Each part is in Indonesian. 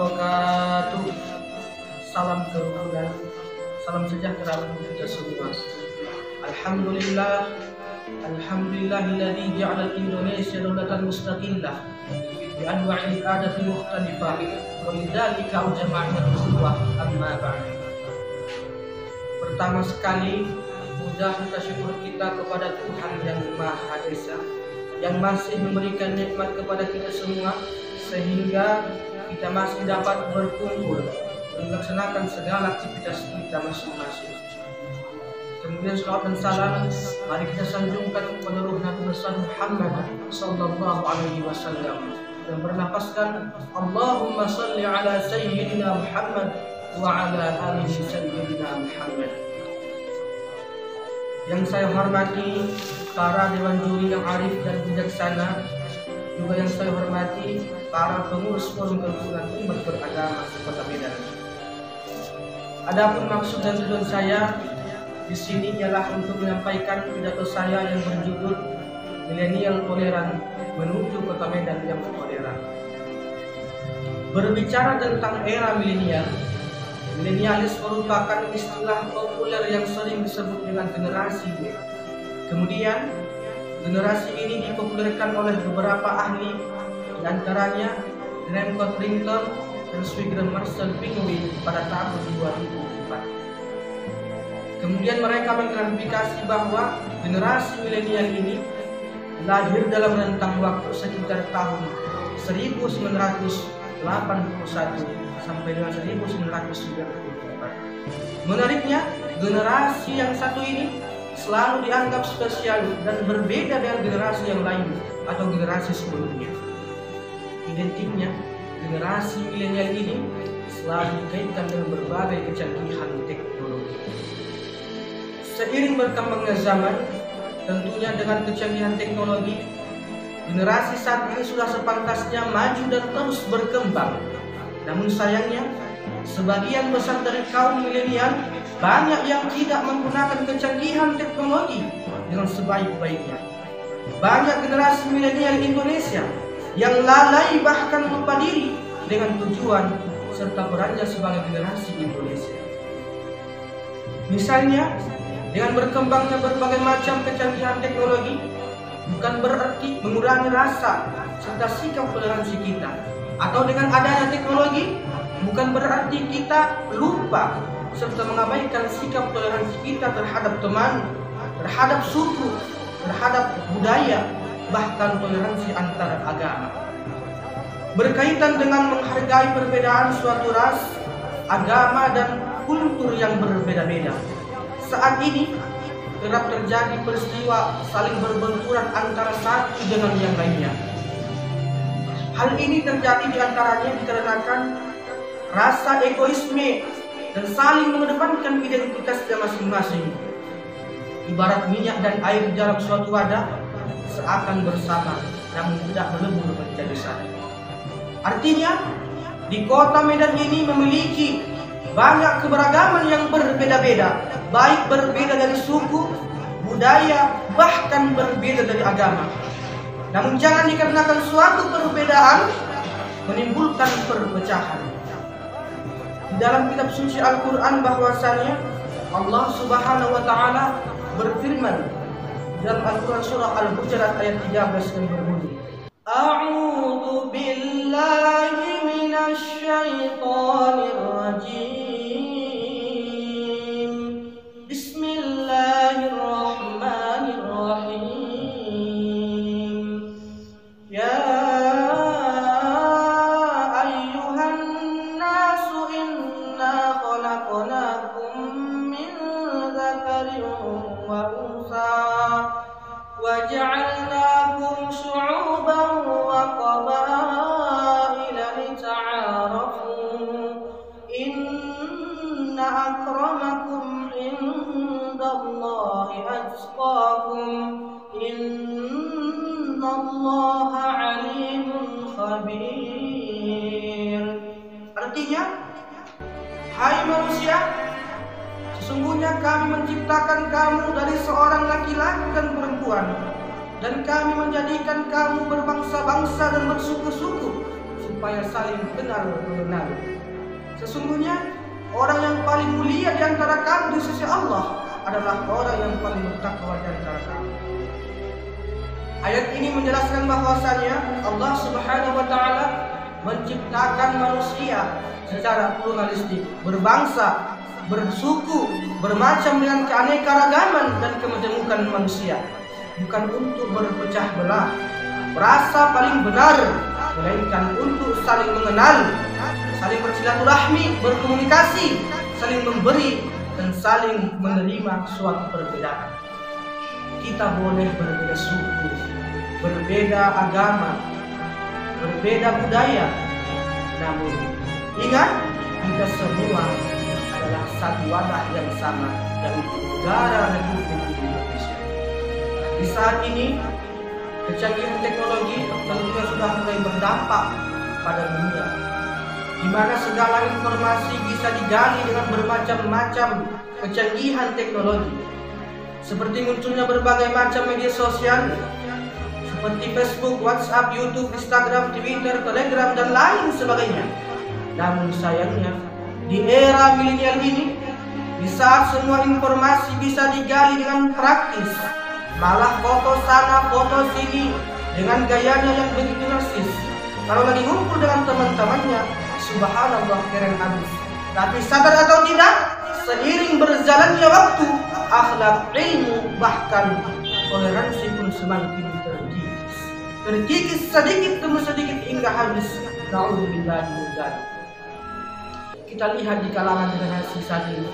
wabarakatuh. Salam kerukunan, salam sejahtera untuk kita semua. Alhamdulillah, alhamdulillahilladzi ja'ala Indonesia dawlatan mustaqillah bi anwa'il adati mukhtalifah wa lidzalika ujma'na al-ukhuwah amma ba'd. Pertama sekali, mudah kita syukur kita kepada Tuhan yang Maha Esa yang masih memberikan nikmat kepada kita semua sehingga kita masih dapat berkumpul melaksanakan segala aktivitas kita masing-masing. Kemudian salawat dan salam mari kita sanjungkan kepada ruh Nabi besar Muhammad sallallahu alaihi wasallam yang bernafaskan Allahumma salli ala sayyidina Muhammad wa ala alihi sayyidina Muhammad. Yang saya hormati para dewan juri yang arif dan bijaksana, juga yang saya hormati para pengurus forum kerukunan umat beragama Kota Medan. Adapun maksud dan tujuan saya di sini ialah untuk menyampaikan pidato saya yang berjudul Milenial Toleran Menuju Kota Medan yang Toleran. Berbicara tentang era milenial, milenialis merupakan istilah populer yang sering disebut dengan generasi Y. Kemudian, generasi ini dipopulerkan oleh beberapa ahli, diantaranya Graham Codrington dan Swigren Marcel Pinguin pada tahun 2004. Kemudian mereka mengklarifikasi bahwa generasi milenial ini lahir dalam rentang waktu sekitar tahun 1981 sampai dengan 1994. Menariknya, generasi yang satu ini selalu dianggap spesial dan berbeda dengan generasi yang lain atau generasi sebelumnya. Identiknya, generasi milenial ini selalu dikaitkan dengan berbagai kecanggihan teknologi. Seiring berkembangnya zaman, tentunya dengan kecanggihan teknologi, generasi saat ini sudah sepantasnya maju dan terus berkembang. Namun sayangnya, sebagian besar dari kaum milenial banyak yang tidak menggunakan kecanggihan teknologi dengan sebaik-baiknya. Banyak generasi milenial Indonesia yang lalai bahkan lupa diri dengan tujuan serta perannya sebagai generasi Indonesia. Misalnya, dengan berkembangnya berbagai macam kecanggihan teknologi, bukan berarti mengurangi rasa serta sikap toleransi kita. Atau dengan adanya teknologi, bukan berarti kita lupa serta mengabaikan sikap toleransi kita terhadap teman, terhadap suku, terhadap budaya, bahkan toleransi antar agama. Berkaitan dengan menghargai perbedaan suatu ras, agama, dan kultur yang berbeda-beda. Saat ini, kerap terjadi peristiwa saling berbenturan antara satu dengan yang lainnya. Hal ini terjadi diantaranya dikarenakan rasa egoisme dan saling mengedepankan identitasnya masing-masing. Ibarat minyak dan air dalam suatu wadah, seakan bersama namun tidak melebur menjadi satu. Artinya, di Kota Medan ini memiliki banyak keberagaman yang berbeda-beda, baik berbeda dari suku, budaya, bahkan berbeda dari agama. Namun jangan dikarenakan suatu perbedaan menimbulkan perpecahan. Di dalam kitab suci Al-Quran bahwasanya Allah Subhanahu wa Ta'ala berfirman dalam Al-Quran surah Al-Hujurat ayat 13 yang berbunyi, A'udzu billahi minasy syaithanir rajim. Bismillahirrahmanirrahim. وجعلناكم شعوبا وقبائل لتعارفوا إن أكرمكم عند الله أتقاكم إن الله عليم خبير. Artinya, hai manusia, sesungguhnya kami menciptakan kamu dari seorang laki-laki dan perempuan, dan kami menjadikan kamu berbangsa-bangsa dan bersuku-suku, supaya saling kenal mengenal. Sesungguhnya orang yang paling mulia di antara kamu di sisi Allah adalah orang yang paling bertakwa di antara kamu. Ayat ini menjelaskan bahwasanya Allah Subhanahu wa taala menciptakan manusia secara pluralistik, berbangsa, bersuku, bermacam dengan keanekaragaman dan kemajemukan manusia, bukan untuk berpecah belah, merasa paling benar, melainkan untuk saling mengenal, saling bersilaturahmi, berkomunikasi, saling memberi dan saling menerima suatu perbedaan. Kita boleh berbeda suku, berbeda agama, berbeda budaya, namun ingat, kita semua adalah satu wadah yang sama, yaitu negara Republik Indonesia. Di saat ini, kecanggihan teknologi tentunya sudah mulai berdampak pada dunia, di mana segala informasi bisa digali dengan bermacam-macam kecanggihan teknologi, seperti munculnya berbagai macam media sosial seperti Facebook, WhatsApp, YouTube, Instagram, Twitter, Telegram, dan lain sebagainya. Namun sayangnya, di era milenial ini, di saat semua informasi bisa digali dengan praktis, malah foto sana, foto sini, dengan gayanya yang begitu narsis. Kalau lagi ngumpul dengan teman-temannya, subhanallah keren habis. Tapi sadar atau tidak, seiring berjalannya waktu, akhlak, ilmu, bahkan toleransi pun semakin terkikis sedikit demi sedikit hingga habis. Na'udzubillahi min dzalik. Kita lihat di kalangan generasi saat ini,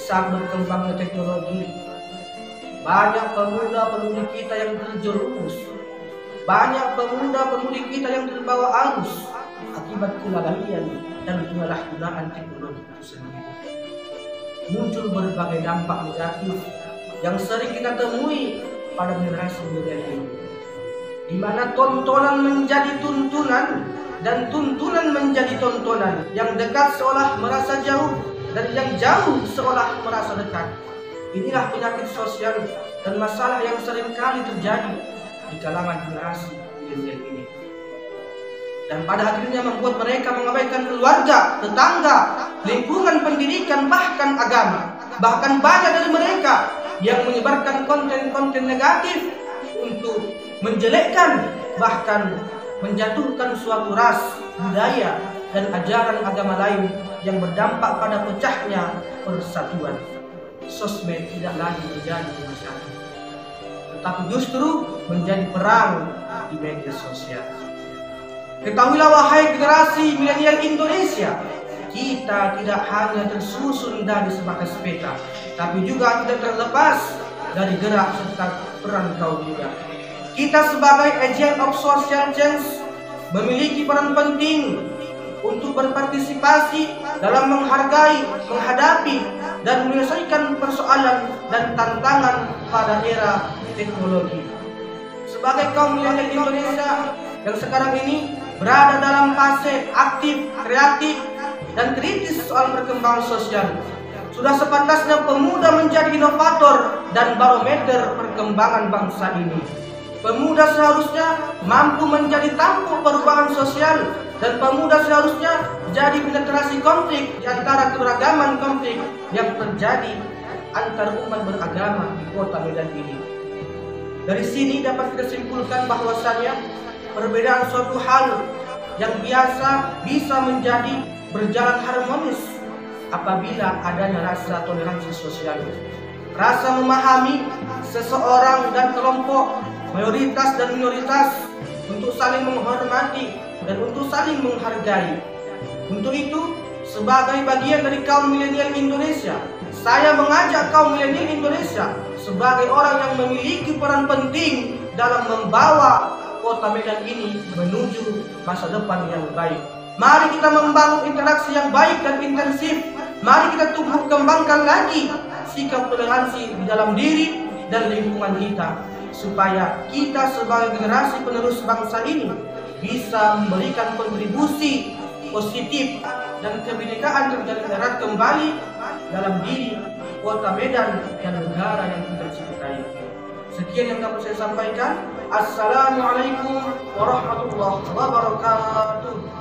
saat berkembangnya teknologi, banyak pemuda-pemudi kita yang terjerumus, banyak pemuda-pemudi kita yang terbawa arus akibat kelalaian dan penyalahgunaan teknologi itu sendiri. Muncul berbagai dampak negatif yang sering kita temui pada generasi milenial ini, di mana tontonan menjadi tuntunan dan tuntunan menjadi tontonan, yang dekat seolah merasa jauh dan yang jauh seolah merasa dekat. Inilah penyakit sosial dan masalah yang sering kali terjadi di kalangan generasi milenial ini, dan pada akhirnya membuat mereka mengabaikan keluarga, tetangga, lingkungan pendidikan, bahkan agama. Bahkan banyak dari mereka yang menyebarkan konten-konten negatif untuk menjelekkan, bahkan menjatuhkan suatu ras, budaya, dan ajaran agama lain yang berdampak pada pecahnya persatuan. Sosmed tidak lagi menjadi masalah, tetapi justru menjadi perang di media sosial. Ketahuilah wahai generasi milenial Indonesia, kita tidak hanya tersusun dari sebatas peta, tapi juga tidak terlepas dari gerak serta peran kaum muda. Kita sebagai agent of social change memiliki peran penting untuk berpartisipasi dalam menghargai, menghadapi, dan menyelesaikan persoalan dan tantangan pada era teknologi. Sebagai kaum milenial Indonesia yang sekarang ini berada dalam fase aktif, kreatif, dan kritis soal perkembangan sosial, sudah sepantasnya pemuda menjadi inovator dan barometer perkembangan bangsa ini. Pemuda seharusnya mampu menjadi tampuk perubahan sosial, dan pemuda seharusnya jadi penetrasi konflik di antara keberagaman konflik yang terjadi antar umat beragama di kota Medan ini. Dari sini dapat kita simpulkan bahwasannya perbedaan suatu hal yang biasa bisa menjadi berjalan harmonis apabila adanya rasa toleransi sosial, rasa memahami seseorang dan kelompok, mayoritas dan minoritas, untuk saling menghormati dan untuk saling menghargai. Untuk itu, sebagai bagian dari kaum milenial Indonesia, saya mengajak kaum milenial Indonesia sebagai orang yang memiliki peran penting dalam membawa kota Medan ini menuju masa depan yang baik. Mari kita membangun interaksi yang baik dan intensif. Mari kita tumbuh kembangkan lagi sikap toleransi di dalam diri dan lingkungan kita, supaya kita sebagai generasi penerus bangsa ini bisa memberikan kontribusi positif dan kebinekaan terjadi erat kembali dalam diri kota Medan dan negara yang kita cintai. Sekian yang dapat saya sampaikan. Assalamualaikum warahmatullahi wabarakatuh.